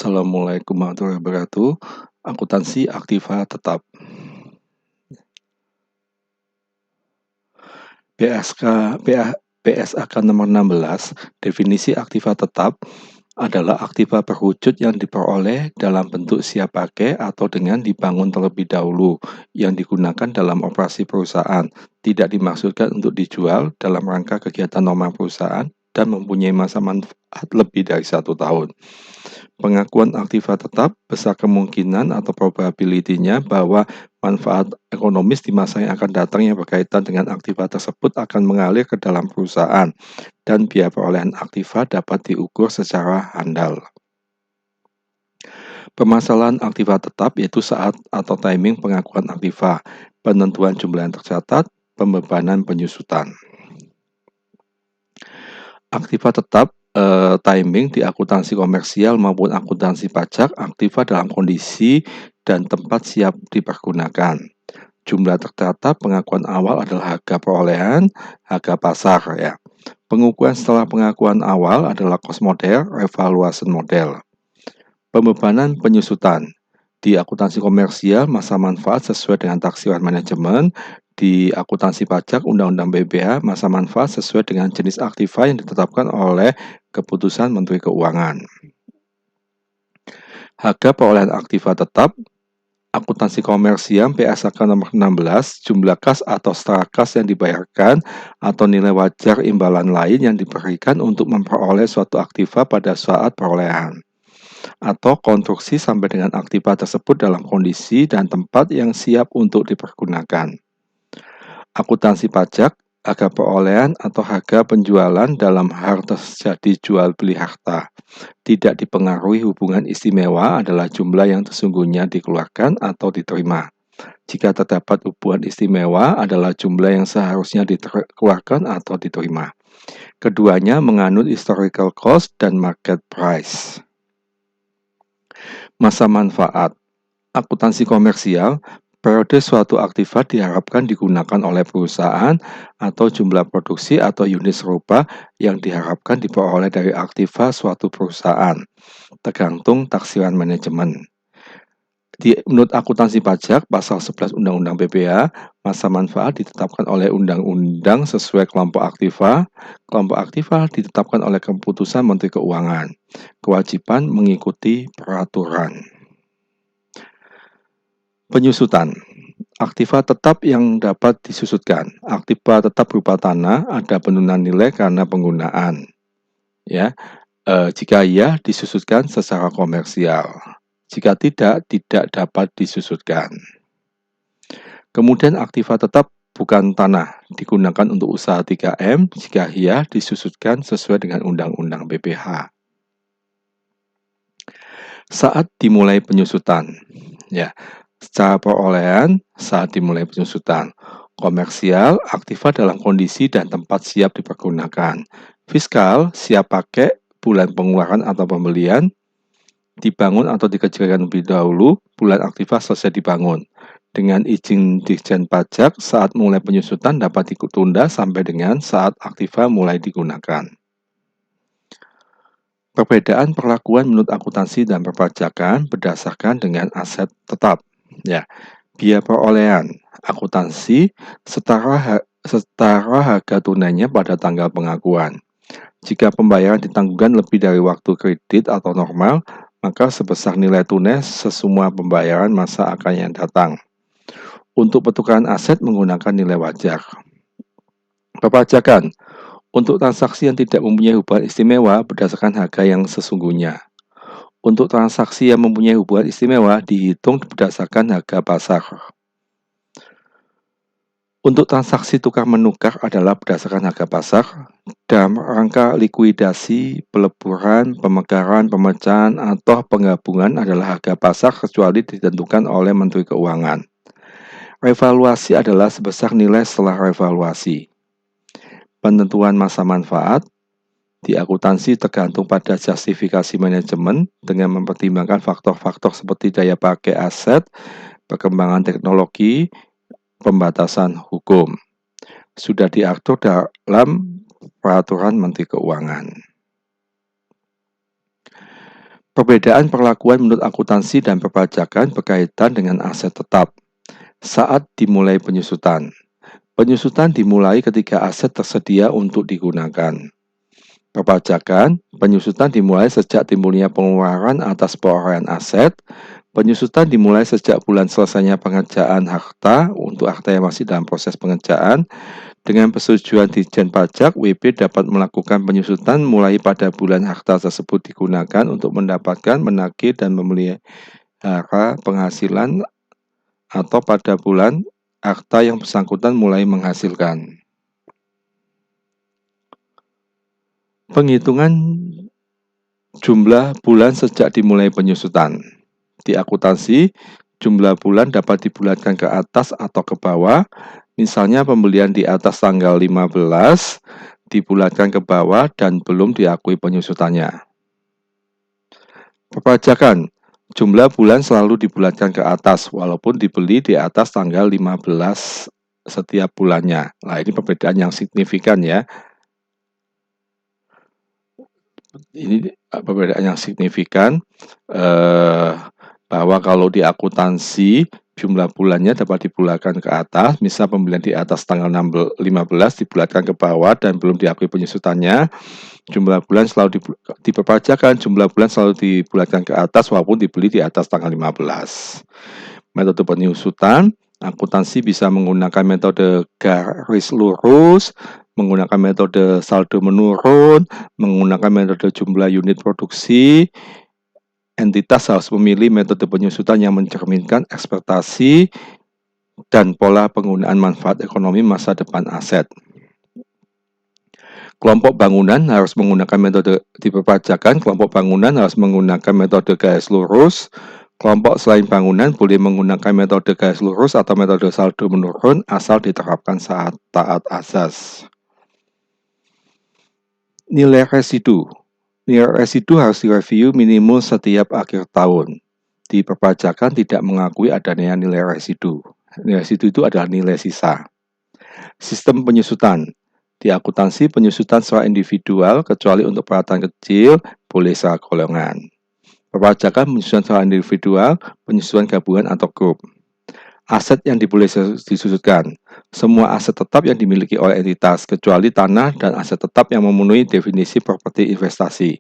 Assalamualaikum warahmatullahi wabarakatuh. Akuntansi aktiva tetap. PSAK nomor 16, definisi aktiva tetap adalah aktiva berwujud yang diperoleh dalam bentuk siap pakai atau dengan dibangun terlebih dahulu yang digunakan dalam operasi perusahaan, tidak dimaksudkan untuk dijual dalam rangka kegiatan normal perusahaan dan mempunyai masa manfaat lebih dari 1 tahun. Pengakuan aktiva tetap besar kemungkinan atau probability-nya bahwa manfaat ekonomis di masa yang akan datang yang berkaitan dengan aktiva tersebut akan mengalir ke dalam perusahaan dan biaya perolehan aktiva dapat diukur secara handal. Permasalahan aktiva tetap yaitu saat atau timing pengakuan aktiva, penentuan jumlah yang tercatat, pembebanan penyusutan. Aktiva tetap timing di akuntansi komersial maupun akuntansi pajak aktiva dalam kondisi dan tempat siap dipergunakan. Jumlah tercatat pengakuan awal adalah harga perolehan, harga pasar ya. Pengukuran setelah pengakuan awal adalah cost model, evaluation model. Pembebanan penyusutan. Di akuntansi komersial, masa manfaat sesuai dengan taksiran manajemen. Di akuntansi pajak, Undang-Undang BPH, masa manfaat sesuai dengan jenis aktiva yang ditetapkan oleh keputusan Menteri Keuangan. Harga perolehan aktiva tetap. Akuntansi komersial PSAK nomor 16, jumlah kas atau setara kas yang dibayarkan atau nilai wajar imbalan lain yang diberikan untuk memperoleh suatu aktiva pada saat perolehan atau konstruksi sampai dengan aktiva tersebut dalam kondisi dan tempat yang siap untuk dipergunakan. Akuntansi pajak, harga perolehan atau harga penjualan dalam hal terjadi jual beli harta. Tidak dipengaruhi hubungan istimewa adalah jumlah yang sesungguhnya dikeluarkan atau diterima. Jika terdapat hubungan istimewa adalah jumlah yang seharusnya dikeluarkan atau diterima. Keduanya menganut historical cost dan market price. Masa manfaat. Akuntansi komersial, periode suatu aktiva diharapkan digunakan oleh perusahaan atau jumlah produksi atau unit serupa yang diharapkan diperoleh dari aktiva suatu perusahaan, tergantung taksiran manajemen. Menurut akuntansi pajak, pasal 11 Undang-Undang BPH, masa manfaat ditetapkan oleh undang-undang sesuai kelompok aktiva. Kelompok aktiva ditetapkan oleh keputusan Menteri Keuangan. Kewajiban mengikuti peraturan. Penyusutan. Aktiva tetap yang dapat disusutkan. Aktiva tetap berupa tanah, ada penurunan nilai karena penggunaan. Ya, jika iya disusutkan secara komersial. Jika tidak dapat disusutkan. Kemudian aktiva tetap bukan tanah, digunakan untuk usaha 3M. Jika iya disusutkan sesuai dengan Undang-Undang BPH. Saat dimulai penyusutan, ya. Secara perolehan saat dimulai penyusutan. Komersial, aktiva dalam kondisi dan tempat siap dipergunakan. Fiskal, siap pakai, bulan pengeluaran atau pembelian. Dibangun atau dikerjakan lebih dahulu, bulan aktiva selesai dibangun. Dengan izin Ditjen Pajak, saat mulai penyusutan dapat ditunda sampai dengan saat aktiva mulai digunakan. Perbedaan perlakuan menurut akuntansi dan perpajakan berdasarkan dengan aset tetap. Ya, biaya perolehan akuntansi setara harga tunainya pada tanggal pengakuan. Jika pembayaran ditangguhkan lebih dari waktu kredit atau normal, maka sebesar nilai tunai sesemua pembayaran masa akan yang datang. Untuk pertukaran aset menggunakan nilai wajar. Perpajakan untuk transaksi yang tidak mempunyai hubungan istimewa berdasarkan harga yang sesungguhnya. Untuk transaksi yang mempunyai hubungan istimewa dihitung berdasarkan harga pasar. Untuk transaksi tukar-menukar adalah berdasarkan harga pasar. Dalam rangka likuidasi, peleburan, pemekaran, pemecahan, atau penggabungan adalah harga pasar kecuali ditentukan oleh Menteri Keuangan. Revaluasi adalah sebesar nilai setelah revaluasi. Penentuan masa manfaat di akuntansi tergantung pada justifikasi manajemen dengan mempertimbangkan faktor-faktor seperti daya pakai aset, perkembangan teknologi, pembatasan hukum. Sudah diatur dalam peraturan Menteri Keuangan. Perbedaan perlakuan menurut akuntansi dan perpajakan berkaitan dengan aset tetap. Saat dimulai penyusutan. Penyusutan dimulai ketika aset tersedia untuk digunakan. Perpajakan, penyusutan dimulai sejak timbulnya pengeluaran atas perolehan aset. Penyusutan dimulai sejak bulan selesainya pengerjaan harta untuk harta yang masih dalam proses pengerjaan. Dengan persetujuan Ditjen Pajak, WP dapat melakukan penyusutan mulai pada bulan harta tersebut digunakan untuk mendapatkan, menagih, dan memelihara penghasilan atau pada bulan harta yang bersangkutan mulai menghasilkan. Penghitungan jumlah bulan sejak dimulai penyusutan. Di akuntansi, jumlah bulan dapat dibulatkan ke atas atau ke bawah. Misalnya pembelian di atas tanggal 15 dibulatkan ke bawah dan belum diakui penyusutannya. Perpajakan, jumlah bulan selalu dibulatkan ke atas walaupun dibeli di atas tanggal 15 setiap bulannya. Nah, ini perbedaan yang signifikan ya. Ini perbedaan yang signifikan bahwa kalau di akuntansi jumlah bulannya dapat dibulatkan ke atas, misal pembelian di atas tanggal 15 dibulatkan ke bawah dan belum diakui penyusutannya. Jumlah bulan selalu diperpajakan, jumlah bulan selalu dibulatkan ke atas walaupun dibeli di atas tanggal 15. Metode penyusutan, akuntansi bisa menggunakan metode garis lurus, menggunakan metode saldo menurun, menggunakan metode jumlah unit produksi. Entitas harus memilih metode penyusutan yang mencerminkan ekspektasi dan pola penggunaan manfaat ekonomi masa depan aset. Kelompok bangunan harus menggunakan metode diperpajakan, kelompok bangunan harus menggunakan metode garis lurus. Kelompok selain bangunan boleh menggunakan metode garis lurus atau metode saldo menurun asal diterapkan saat taat azas. Nilai residu. Nilai residu harus direview minimum setiap akhir tahun. Di perpajakan tidak mengakui adanya nilai residu. Nilai residu itu adalah nilai sisa. Sistem penyusutan. Di akuntansi penyusutan secara individual kecuali untuk peralatan kecil boleh secara golongan. Perpajakan penyusutan secara individual, penyusutan gabungan atau grup. Aset yang boleh disusutkan. Semua aset tetap yang dimiliki oleh entitas, kecuali tanah dan aset tetap yang memenuhi definisi properti investasi.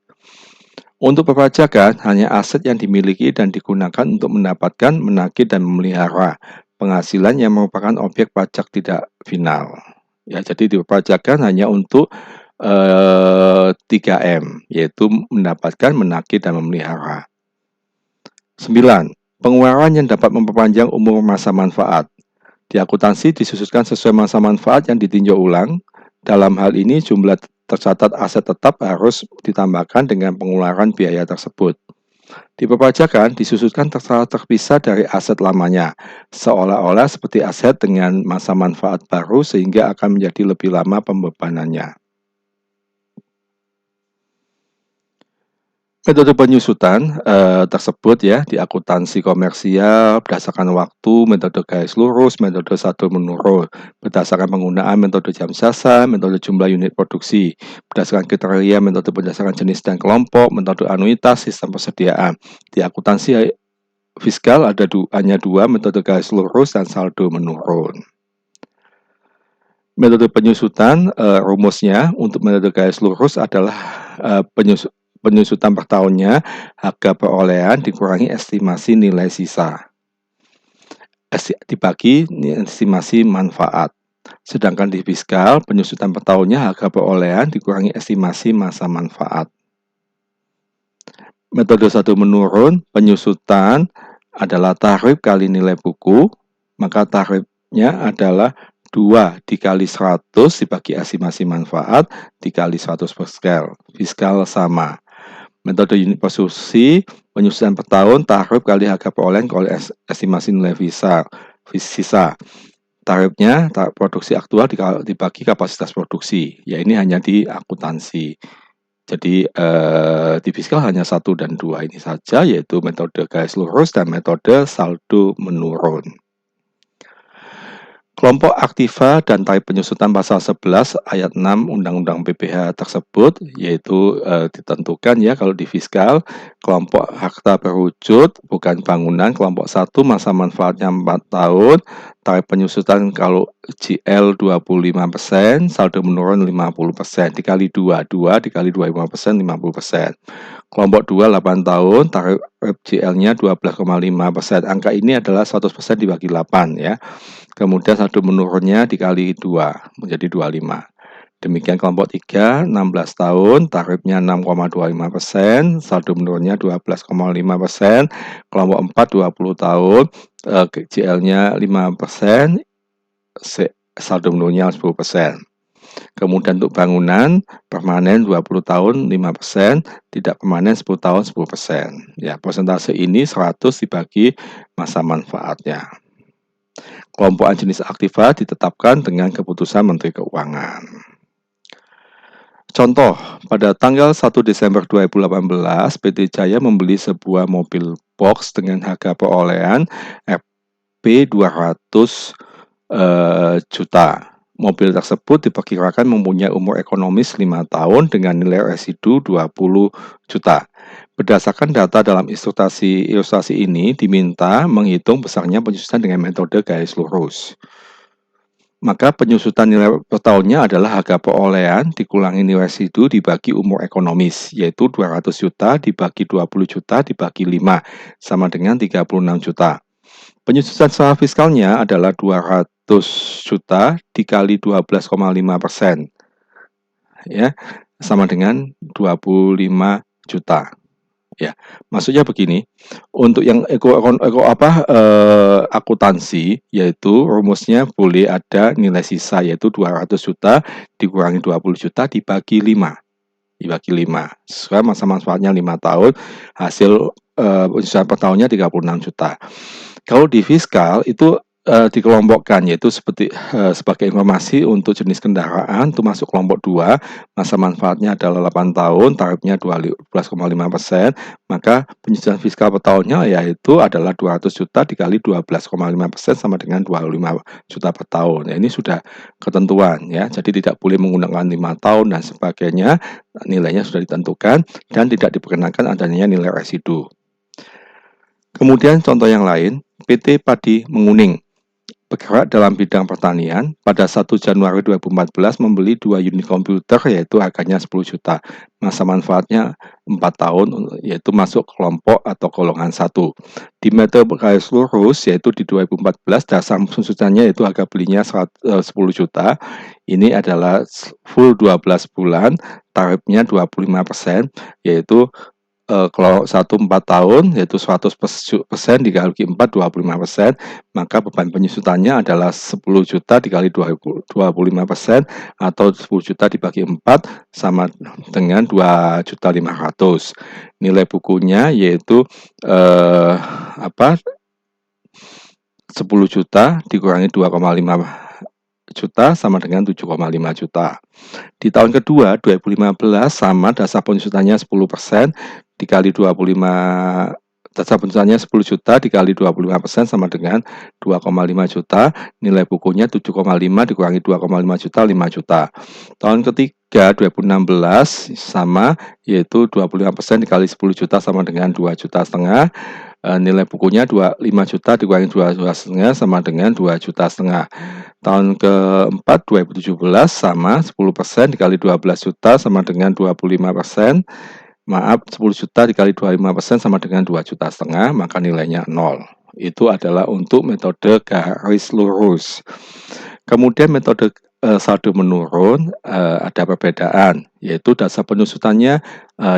Untuk perpajakan, hanya aset yang dimiliki dan digunakan untuk mendapatkan, menagih, dan memelihara penghasilan yang merupakan objek pajak tidak final. Ya, jadi diperpajakan hanya untuk 3M, yaitu mendapatkan, menagih, dan memelihara. 9. Pengeluaran yang dapat memperpanjang umur masa manfaat. Di akuntansi disusutkan sesuai masa manfaat yang ditinjau ulang. Dalam hal ini jumlah tercatat aset tetap harus ditambahkan dengan pengeluaran biaya tersebut. Di perpajakan disusutkan secara terpisah dari aset lamanya, seolah-olah seperti aset dengan masa manfaat baru sehingga akan menjadi lebih lama pembebanannya. Metode penyusutan tersebut ya di akuntansi komersial berdasarkan waktu, metode garis lurus, metode saldo menurun, berdasarkan penggunaan metode jam sasa, metode jumlah unit produksi, berdasarkan kriteria, metode berdasarkan jenis dan kelompok, metode anuitas, sistem persediaan. Di akuntansi fiskal ada hanya dua, metode garis lurus dan saldo menurun. Metode penyusutan rumusnya untuk metode garis lurus adalah penyusutan per tahunnya, harga perolehan dikurangi estimasi nilai sisa, dibagi estimasi manfaat. Sedangkan di fiskal, penyusutan per tahunnya, harga perolehan dikurangi estimasi masa manfaat. Metode satu menurun, penyusutan adalah tarif kali nilai buku, maka tarifnya adalah 2 dikali 100 dibagi estimasi manfaat dikali 100 per scale. Fiskal sama. Metode unit produksi, penyusutan per tahun, tarif kali harga perolehan kali estimasi nilai sisa. Tarifnya produksi aktual dibagi kapasitas produksi. Ya ini hanya di akuntansi. Jadi di fiskal hanya 1 dan 2 ini saja, yaitu metode garis lurus dan metode saldo menurun. Kelompok aktiva dan tarif penyusutan pasal 11 ayat 6 Undang-Undang PPh tersebut yaitu ditentukan ya kalau di fiskal kelompok harta berwujud bukan bangunan kelompok 1 masa manfaatnya 4 tahun, tarif penyusutan kalau GL 25%, saldo menurun 50%, dikali 2 dikali 25%, 50%. Kelompok 2 8 tahun, tarif GL-nya 12,5%. Angka ini adalah 100% dibagi 8 ya. Kemudian saldo menurunnya dikali 2 menjadi 25. Demikian kelompok 3 16 tahun, tarifnya 6,25%, saldo menurunnya 12,5%. Kelompok 4 20 tahun, GL-nya 5%, saldo menurunnya 10%. Kemudian untuk bangunan permanen 20 tahun 5%, tidak permanen 10 tahun 10%. Ya, persentase ini 100 dibagi masa manfaatnya. Kelompokan jenis aktiva ditetapkan dengan keputusan Menteri Keuangan. Contoh, pada tanggal 1 Desember 2018, PT Jaya membeli sebuah mobil box dengan harga perolehan Rp 200 juta. Mobil tersebut diperkirakan mempunyai umur ekonomis 5 tahun dengan nilai residu 20 juta. Berdasarkan data dalam ilustrasi ini diminta menghitung besarnya penyusutan dengan metode garis lurus. Maka penyusutan nilai per tahunnya adalah harga perolehan dikurangi nilai residu dibagi umur ekonomis, yaitu 200 juta dibagi 20 juta dibagi 5, sama dengan 36 juta. Penyusutan secara fiskalnya adalah 200 juta dikali 12,5%, ya, sama dengan 25 juta. Ya, maksudnya begini, untuk yang akuntansi yaitu rumusnya boleh ada nilai sisa yaitu 200 juta dikurangi 20 juta dibagi 5. Sesuai masa manfaatnya 5 tahun, hasil penyusutan per tahunnya 36 juta. Kalau di fiskal itu dikelompokkan yaitu sebagai informasi untuk jenis kendaraan itu masuk kelompok 2, masa manfaatnya adalah 8 tahun, tarifnya 12,5%, maka penyusutan fiskal per tahunnya yaitu adalah 200 juta dikali 12,5% sama dengan 25 juta per tahun. Ya, ini sudah ketentuan ya. Jadi tidak boleh menggunakan 5 tahun dan sebagainya, nilainya sudah ditentukan dan tidak diperkenakan adanya nilai residu. Kemudian contoh yang lain, PT Padi Menguning bergerak dalam bidang pertanian. Pada 1 Januari 2014 membeli 2 unit komputer yaitu harganya 10 juta. Masa manfaatnya 4 tahun yaitu masuk kelompok atau golongan 1. Di metode garis lurus yaitu di 2014 dasar susutannya yaitu harga belinya 10 juta. Ini adalah full 12 bulan, tarifnya 25% yaitu kalau 1 4 tahun yaitu 100% dikali 4 25%, maka beban penyusutannya adalah 10 juta dikali 25% atau 10 juta dibagi 4 sama dengan 2.500.000. Nilai bukunya yaitu 10 juta dikurangi 2,5 juta sama dengan 7,5 juta. Di tahun kedua 2015 sama dasar penyusutannya 10% dikali 25, dasar penyusutannya 10 juta dikali 25% sama dengan 2,5 juta, nilai bukunya 7,5 dikurangi 2,5 juta 5 juta. Tahun ketiga 2016 sama yaitu 25% dikali 10 juta sama dengan 2,5 juta. Nilai bukunya 5 juta dikurangi 2,5 sama dengan 2,5 juta. Tahun keempat 2017 sama 10% dikali 12 juta sama dengan 25%. 10 juta dikali 25% sama dengan 2,5 juta, maka nilainya 0. Itu adalah untuk metode garis lurus. Kemudian metode saldo menurun ada perbedaan, yaitu dasar penyusutannya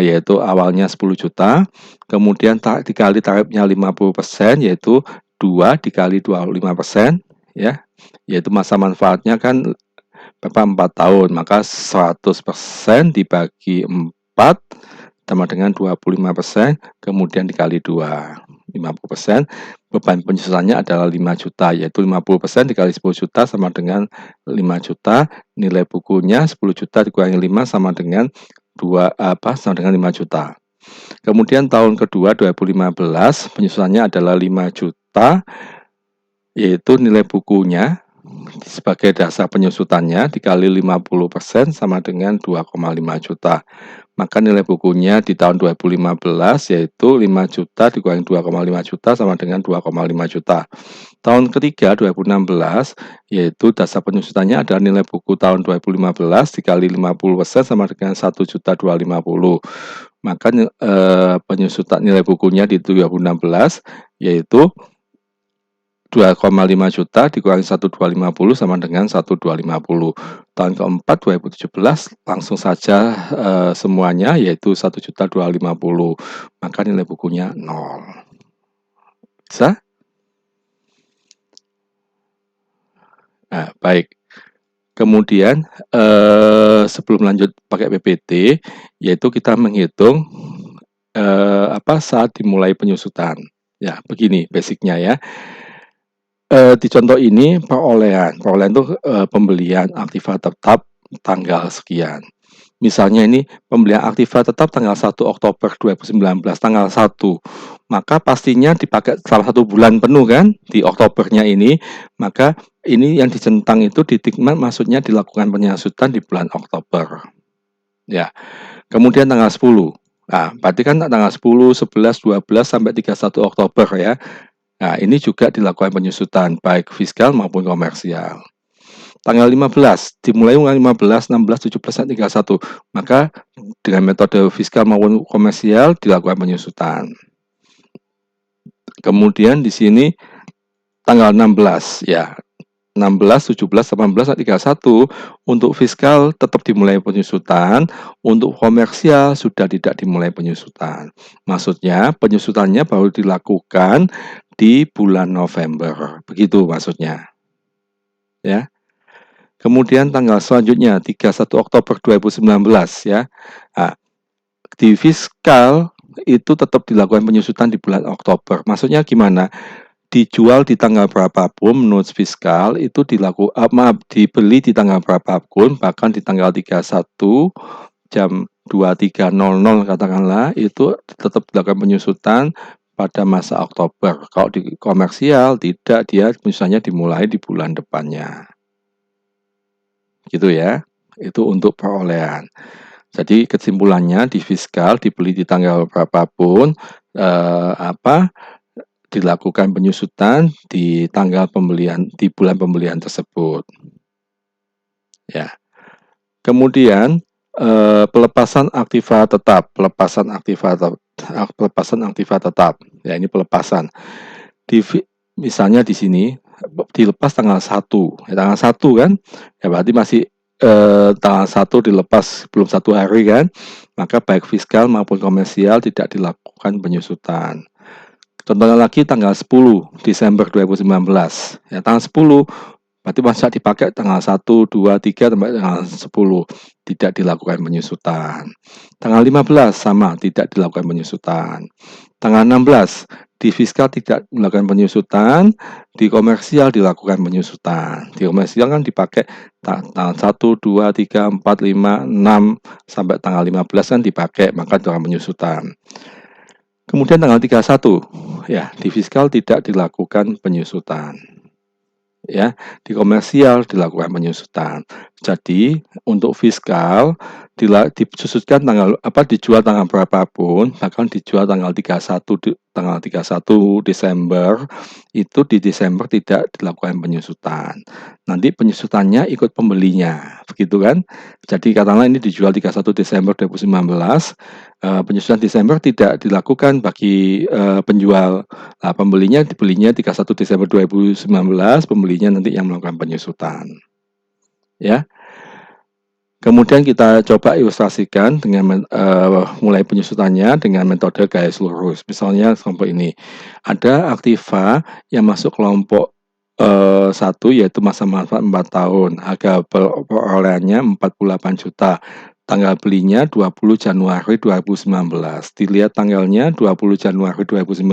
yaitu awalnya 10 juta, kemudian dikali tarifnya 50% yaitu 2 dikali 25%, ya, yaitu masa manfaatnya kan 4 tahun, maka 100% dibagi 4 sama dengan 25%, kemudian dikali 2, 50%. Beban penyusutannya adalah 5 juta, yaitu 50% dikali 10 juta sama dengan 5 juta. Nilai bukunya 10 juta dikurangi 5 sama dengan 5 juta. Kemudian tahun kedua 2015 penyusutannya adalah 5 juta, yaitu nilai bukunya sebagai dasar penyusutannya dikali 50% sama dengan 2,5 juta. Maka nilai bukunya di tahun 2015 yaitu 5 juta dikurangi 2,5 juta sama dengan 2,5 juta. Tahun ketiga 2016 yaitu dasar penyusutannya adalah nilai buku tahun 2015 dikali 50% sama dengan 1.250. Maka penyusutan nilai bukunya di 2016 yaitu 2,5 juta dikurangi 1.250 sama dengan 1.250. Tahun keempat 2017 langsung saja semuanya yaitu 1.250. Maka nilai bukunya 0. Bisa? Nah, baik. Kemudian sebelum lanjut pakai PPT yaitu kita menghitung saat dimulai penyusutan. Ya, begini basicnya ya. Di contoh ini perolehan itu pembelian aktiva tetap tanggal sekian. Misalnya ini pembelian aktiva tetap tanggal 1 Oktober 2019 tanggal 1. Maka pastinya dipakai salah satu bulan penuh kan di Oktobernya ini. Maka ini yang dicentang itu di Dikmat maksudnya dilakukan penyusutan di bulan Oktober. Ya. Kemudian tanggal 10. Nah, berarti kan tanggal 10, 11, 12 sampai 31 Oktober ya. Nah, ini juga dilakukan penyusutan baik fiskal maupun komersial. Tanggal 15, dimulai tanggal 15, 16, 17, 31. Maka dengan metode fiskal maupun komersial dilakukan penyusutan. Kemudian di sini tanggal 16 ya. 16, 17, 18, 31 untuk fiskal tetap dimulai penyusutan, untuk komersial sudah tidak dimulai penyusutan. Maksudnya penyusutannya baru dilakukan di bulan November. Begitu maksudnya. Ya. Kemudian tanggal selanjutnya 31 Oktober 2019 ya. Nah, di fiskal itu tetap dilakukan penyusutan di bulan Oktober. Maksudnya gimana? Dijual di tanggal berapapun menurut fiskal itu dibeli di tanggal berapapun, bahkan di tanggal 31 jam 23.00 katakanlah itu tetap dilakukan penyusutan pada masa Oktober. Kalau di komersial tidak, dia misalnya dimulai di bulan depannya. Gitu ya. Itu untuk perolehan. Jadi kesimpulannya di fiskal dibeli di tanggal berapapun dilakukan penyusutan di tanggal pembelian di bulan pembelian tersebut. Ya. Kemudian pelepasan aktiva tetap, pelepasan aktiva tetap. Ya, ini pelepasan. Misalnya di sini dilepas tanggal 1. Ya, tanggal 1 kan? Ya berarti masih tanggal 1 dilepas belum 1 hari kan? Maka baik fiskal maupun komersial tidak dilakukan penyusutan. Contohnya lagi tanggal 10 Desember 2019. Ya, tanggal 10 berarti masa dipakai tanggal 1, 2, 3 sampai tanggal 10 tidak dilakukan penyusutan. Tanggal 15 sama tidak dilakukan penyusutan. Tanggal 16 di fiskal tidak melakukan penyusutan, di komersial dilakukan penyusutan. Di komersial kan dipakai tanggal 1, 2, 3, 4, 5, 6 sampai tanggal 15 kan dipakai, maka dilakukan penyusutan. Kemudian tanggal 31 ya, di fiskal tidak dilakukan penyusutan. Ya, di komersial dilakukan penyusutan. Jadi untuk fiskal disusutkan dijual tanggal berapapun, bahkan dijual tanggal 31 Desember itu di Desember tidak dilakukan penyusutan. Nanti penyusutannya ikut pembelinya, begitu kan? Jadi katakanlah ini dijual 31 Desember 2019, penyusutan Desember tidak dilakukan bagi penjual. Nah, dibelinya 31 Desember 2019, pembelinya nanti yang melakukan penyusutan. Ya. Kemudian kita coba ilustrasikan dengan mulai penyusutannya dengan metode garis lurus. Misalnya kelompok ini. Ada aktiva yang masuk kelompok 1 yaitu masa manfaat 4 tahun. Harga perolehannya 48 juta. Tanggal belinya 20 Januari 2019. Dilihat tanggalnya 20 Januari 2019,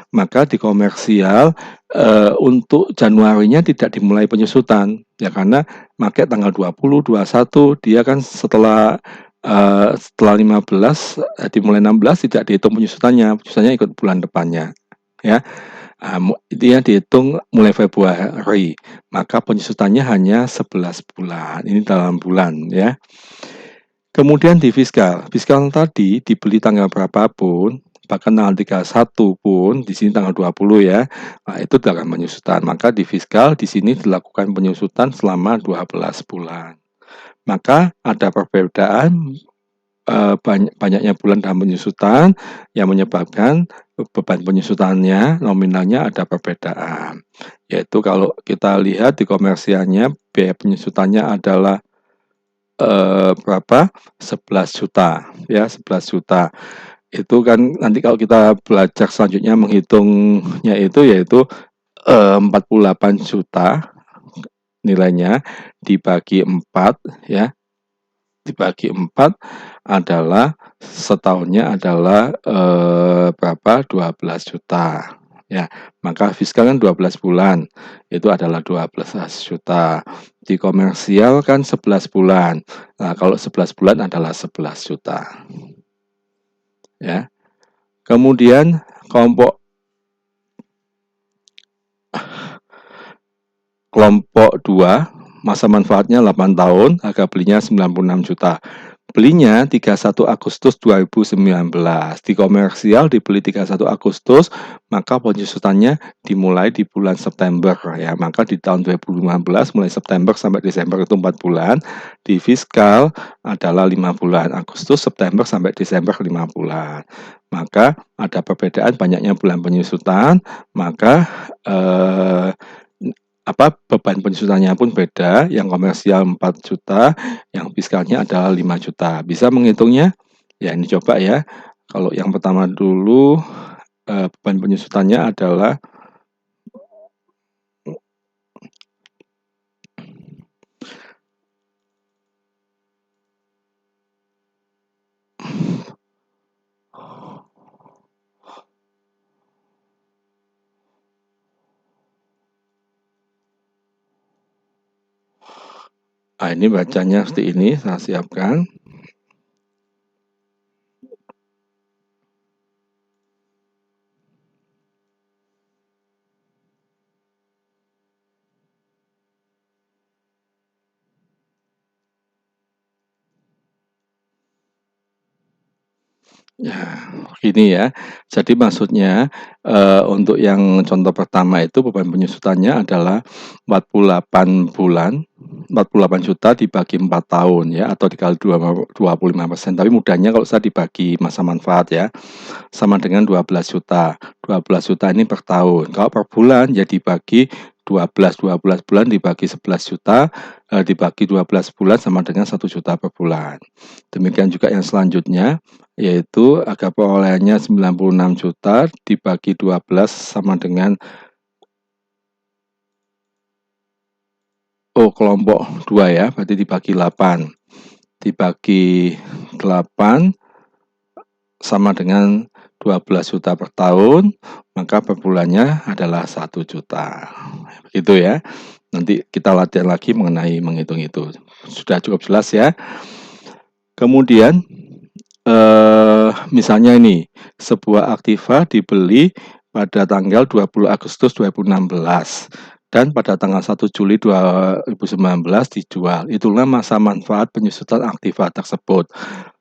maka di komersial untuk Januarinya tidak dimulai penyusutan. Ya karena pakai tanggal 20, 21 dia kan setelah 15 dimulai 16 tidak dihitung penyusutannya ikut bulan depannya. ya. Dia dihitung mulai Februari, maka penyusutannya hanya 11 bulan. Ini dalam bulan ya. Kemudian di fiskal. Fiskal tadi dibeli tanggal berapapun, bahkan tanggal 31 pun, di sini tanggal 20 ya. Nah, itu dalam penyusutan. Maka di fiskal di sini dilakukan penyusutan selama 12 bulan. Maka ada perbedaan banyaknya bulan dalam penyusutan yang menyebabkan beban penyusutannya nominalnya ada perbedaan. Yaitu kalau kita lihat di komersialnya biaya penyusutannya adalah berapa? 11 juta ya, 11 juta. Itu kan nanti kalau kita belajar selanjutnya menghitungnya itu yaitu 48 juta nilainya dibagi 4 ya. Dibagi 4 adalah setahunnya adalah berapa? 12 juta. Ya, maka fiskal kan 12 bulan. Itu adalah 12 juta. Di komersial kan 11 bulan. Nah, kalau 11 bulan adalah 11 juta. Ya. Kemudian kelompok 2 masa manfaatnya 8 tahun, harga belinya 96 juta. Belinya 31 Agustus 2019. Di komersial dibeli 31 Agustus, maka penyusutannya dimulai di bulan September ya. Maka di tahun 2015 mulai September sampai Desember itu 4 bulan. Di fiskal adalah 5 bulan. Agustus, September sampai Desember 5 bulan. Maka ada perbedaan banyaknya bulan penyusutan, maka beban penyusutannya pun beda, yang komersial 4 juta, yang fiskalnya adalah 5 juta. Bisa menghitungnya? Ya, ini coba ya. Kalau yang pertama dulu, beban penyusutannya adalah ini bacanya seperti ini, saya siapkan. Ya, gini ya. Jadi maksudnya untuk yang contoh pertama itu beban penyusutannya adalah 48 bulan, 48 juta dibagi 4 tahun ya, atau dikali 25%. Tapi mudahnya kalau saya dibagi masa manfaat ya, sama dengan 12 juta. 12 juta ini per tahun. Kalau per bulan ya dibagi 12 bulan dibagi 11 juta, dibagi 12 bulan sama dengan 1 juta per bulan. Demikian juga yang selanjutnya, yaitu harga perolehannya 96 juta dibagi 12 sama dengan kelompok 2 ya, berarti dibagi 8. Dibagi 8 sama dengan 12 juta per tahun, maka per bulannya adalah 1 juta. Begitu ya. Nanti kita latihan lagi mengenai menghitung itu. Sudah cukup jelas ya. Kemudian misalnya ini, sebuah aktiva dibeli pada tanggal 20 Agustus 2016 dan pada tanggal 1 Juli 2019 dijual. Itulah masa manfaat penyusutan aktiva tersebut.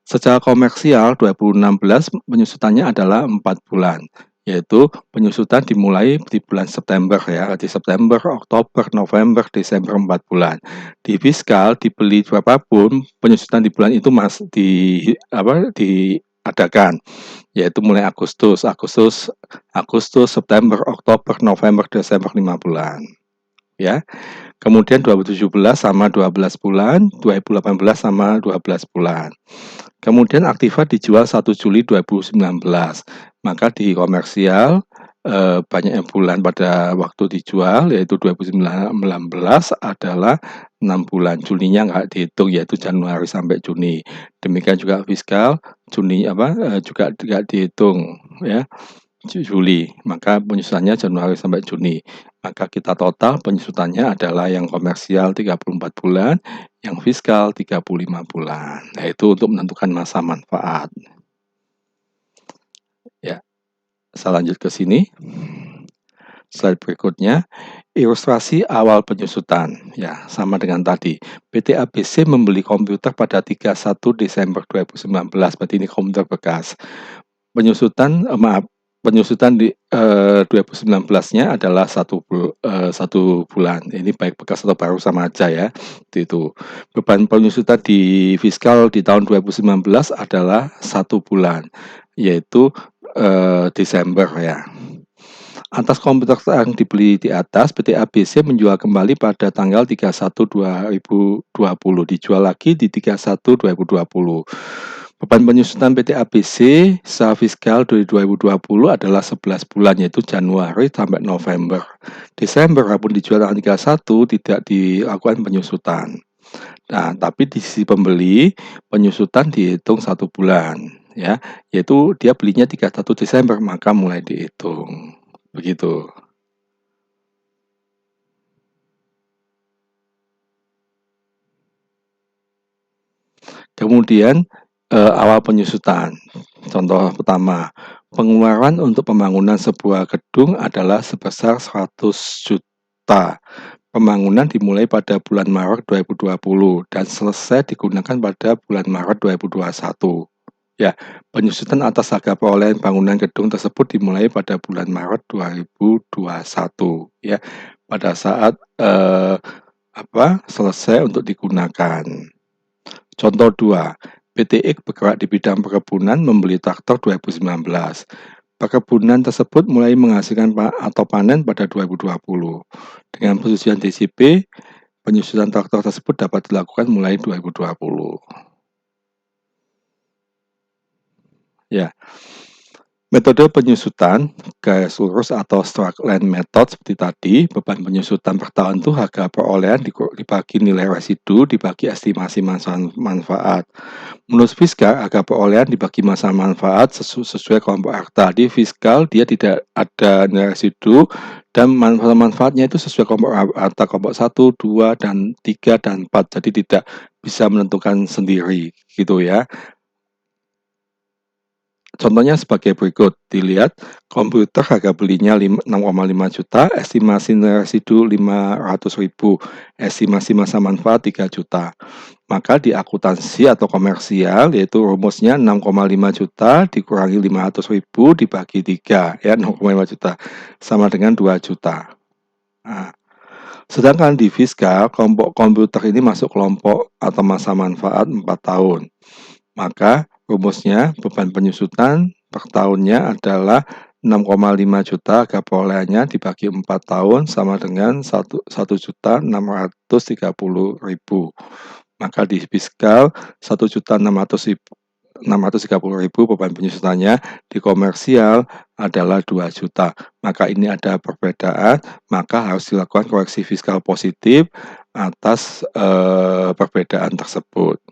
Secara komersial 2016 penyusutannya adalah 4 bulan, yaitu penyusutan dimulai di bulan September ya, di September, Oktober, November, Desember 4 bulan. Di fiskal dibeli berapapun penyusutan di bulan itu diadakan, yaitu mulai Agustus, September, Oktober, November, Desember 5 bulan. Ya. Kemudian 2017 sama 12 bulan, 2018 sama 12 bulan. Kemudian aktiva dijual 1 Juli 2019. Maka di komersial banyak bulan pada waktu dijual, yaitu 2019 adalah 6 bulan. Julinya nggak dihitung, yaitu Januari sampai Juni. Demikian juga fiskal, Juni juga nggak dihitung ya. Juli, maka penyusutannya Januari sampai Juni. Maka kita total penyusutannya adalah yang komersial 34 bulan, yang fiskal 35 bulan. Nah, itu untuk menentukan masa manfaat. Ya, saya lanjut ke sini. Slide berikutnya, ilustrasi awal penyusutan. Ya, sama dengan tadi. PT ABC membeli komputer pada 31 Desember 2019, berarti ini komputer bekas. Penyusutan di 2019-nya adalah satu bulan. Ini baik bekas atau baru sama aja ya. Itu. Beban penyusutan di fiskal di tahun 2019 adalah 1 bulan, yaitu Desember ya. Atas komputer yang dibeli di atas, PT ABC menjual kembali pada tanggal 31 2020, dijual lagi di 31 2020. Beban penyusutan PT ABC secara fiskal dari 2020 adalah 11 bulan, yaitu Januari sampai November. Desember walaupun dijual tanggal 31 tidak dilakukan penyusutan. Nah, tapi di sisi pembeli, penyusutan dihitung 1 bulan, ya, yaitu dia belinya 31 Desember, maka mulai dihitung. Begitu. Kemudian awal penyusutan. Contoh pertama, pengeluaran untuk pembangunan sebuah gedung adalah sebesar 100 juta. Pembangunan dimulai pada bulan Maret 2020 dan selesai digunakan pada bulan Maret 2021. Ya, penyusutan atas harga perolehan bangunan gedung tersebut dimulai pada bulan Maret 2021 ya. Pada saat selesai untuk digunakan. Contoh 2, PT X bergerak di bidang perkebunan membeli traktor 2019. Perkebunan tersebut mulai menghasilkan atau panen pada 2020. Dengan persetujuan DCP, penyusutan traktor tersebut dapat dilakukan mulai 2020. Ya. Metode penyusutan garis lurus atau straight line method seperti tadi, beban penyusutan per tahun itu harga perolehan dibagi nilai residu dibagi estimasi masa manfaat. Menurut fiskal, harga perolehan dibagi masa manfaat sesuai kelompok harta. Di fiskal dia tidak ada nilai residu dan manfaatnya itu sesuai kelompok harta, kelompok 1, 2, dan 3, dan 4. Jadi tidak bisa menentukan sendiri gitu ya. Contohnya sebagai berikut, dilihat komputer harga belinya 6,5 juta, estimasi nilai residu 500.000, estimasi masa manfaat 3 juta. Maka di akuntansi atau komersial, yaitu rumusnya 6,5 juta dikurangi 500.000 dibagi 3, ya 6,5 juta, sama dengan 2 juta. Nah, sedangkan di fiskal, kelompok komputer ini masuk kelompok atau masa manfaat 4 tahun. Maka rumusnya beban penyusutan per tahunnya adalah 6,5 juta harga perolehannya dibagi 4 tahun sama dengan 1.630.000. Maka di fiskal 1.630.000 beban penyusutannya, di komersial adalah 2 juta. Maka ini ada perbedaan, maka harus dilakukan koreksi fiskal positif atas perbedaan tersebut.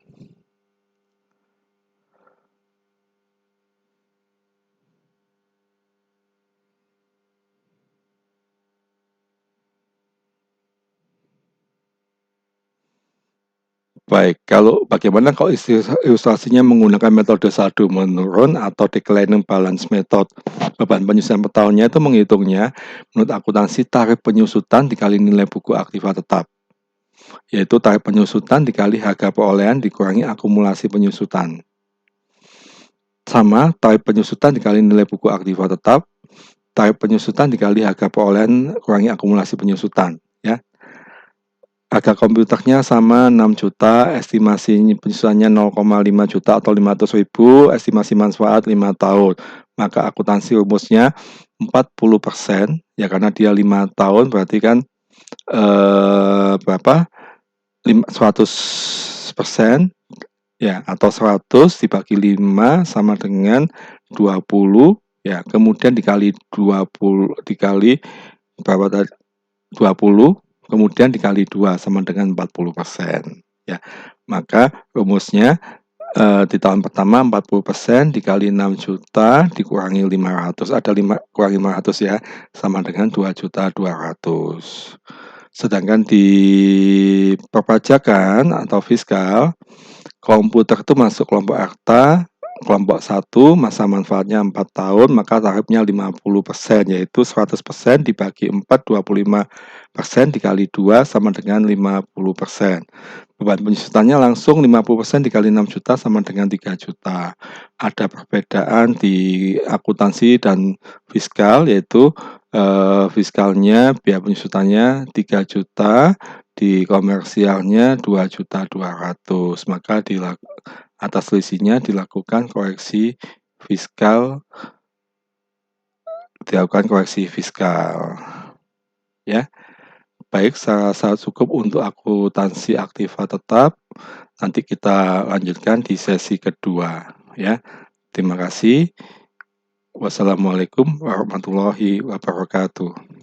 Baik, bagaimana kalau ilustrasinya menggunakan metode saldo menurun atau declining balance method? Beban penyusutan per tahunnya itu menghitungnya menurut akuntansi tarif penyusutan dikali nilai buku aktiva tetap, yaitu tarif penyusutan dikali harga perolehan dikurangi akumulasi penyusutan. Sama, tarif penyusutan dikali nilai buku aktiva tetap, tarif penyusutan dikali harga perolehan kurangi akumulasi penyusutan. Ya. Harga komputernya sama 6 juta, estimasi penyusutannya 0,5 juta atau 500.000, estimasi manfaat 5 tahun. Maka akuntansi rumusnya 40%, ya karena dia 5 tahun berarti kan berapa? 100%, ya, atau 100 dibagi 5 sama dengan 20, ya, kemudian dikali 20 dikali berapa tadi? 20, kemudian dikali 2 sama dengan 40%. Ya. Maka rumusnya di tahun pertama 40% dikali 6 juta dikurangi 500, ada kurangi 500 ya, sama dengan 2.200.000. Sedangkan di perpajakan atau fiskal, komputer itu masuk kelompok harta kelompok 1 masa manfaatnya 4 tahun, maka tarifnya 50%, yaitu 100% dibagi 4, 25% dikali 2 sama dengan 50%. Beban penyusutannya langsung 50% dikali 6 juta sama dengan 3 juta. Ada perbedaan di akuntansi dan fiskal, yaitu fiskalnya biaya penyusutannya 3 juta, di komersialnya 2.200.000, maka atas selisihnya dilakukan koreksi fiskal ya. Baik, saya rasa cukup untuk akuntansi aktiva tetap. Nanti kita lanjutkan di sesi kedua ya. Terima kasih. Wassalamualaikum warahmatullahi wabarakatuh.